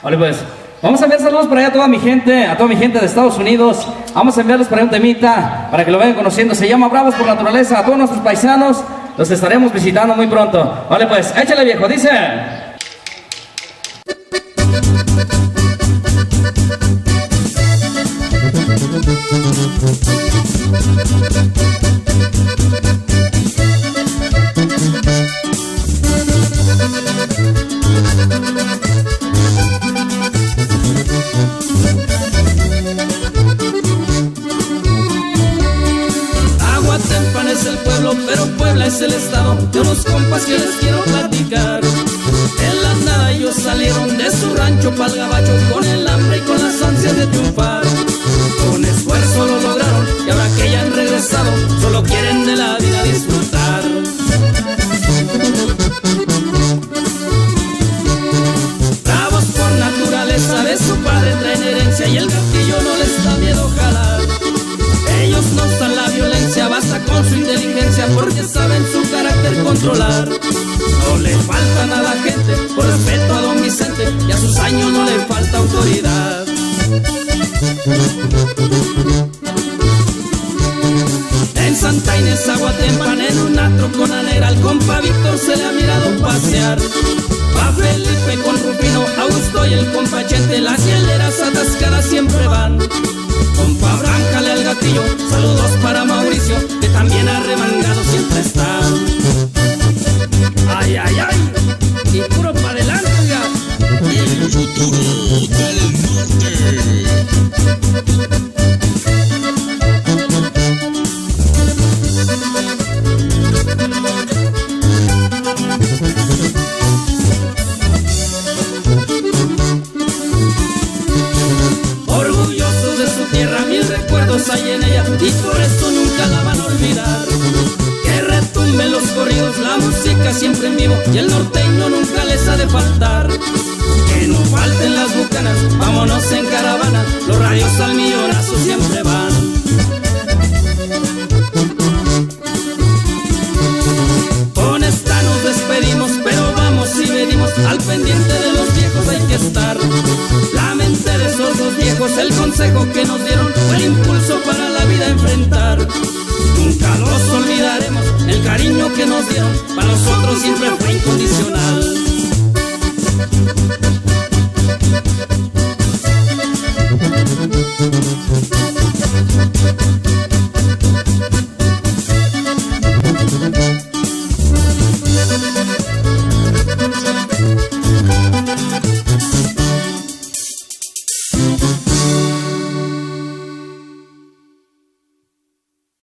Vale, pues, vamos a enviar saludos para allá a toda mi gente de Estados Unidos. Vamos a enviarles para allá un temita, para que lo vayan conociendo. Se llama Bravos por Naturaleza. A todos nuestros paisanos los estaremos visitando muy pronto. Vale, pues, échale, viejo, dice... Aguatempan es el pueblo, pero Puebla es el estado de unos compas que les quiero platicar. En la nada ellos salieron de su rancho pa'l gabacho, con el hambre y con las ansias de triunfar. Con esfuerzo lo lograron y ahora que ya han regresado, solo quieren de la vida disfrutar. Bravos por naturaleza, de su padre traen herencia y el gatillo no les da miedo jalar. Ellos no usan la violencia, basta con su inteligencia porque saben su carácter controlar. No le faltan a la gente por respeto a don Vicente y a sus años no le falta autoridad. En Santa Inés, Aguatempan, en una trocona negra, al compa Víctor se le ha mirado pasear. Va Felipe con Rufino, Augusto y el compa Chente, las hieleras atascadas siempre van. Compa Bráncale al gatillo, saludos para Mauricio, que también arremangado siempre está. Ay, ay, ay, y puro para adelante, oiga. El futuro del norte. Orgullosos de su tierra, mil recuerdos hay en ella y por eso nunca la van a olvidar. Que retumben los corridos, la música siempre en vivo y el norteño nunca les ha de faltar. Que no falten las bucanas, vámonos en caravana, los radios al millonazo siempre van. Con esta nos despedimos, pero vamos y venimos, al pendiente de los viejos hay que estar. La mente de esos dos viejos, el consejo que nos dieron fue el impulso para la vida enfrentar. Nunca los olvidaremos, el cariño que nos dieron, para nosotros siempre fue incondicional.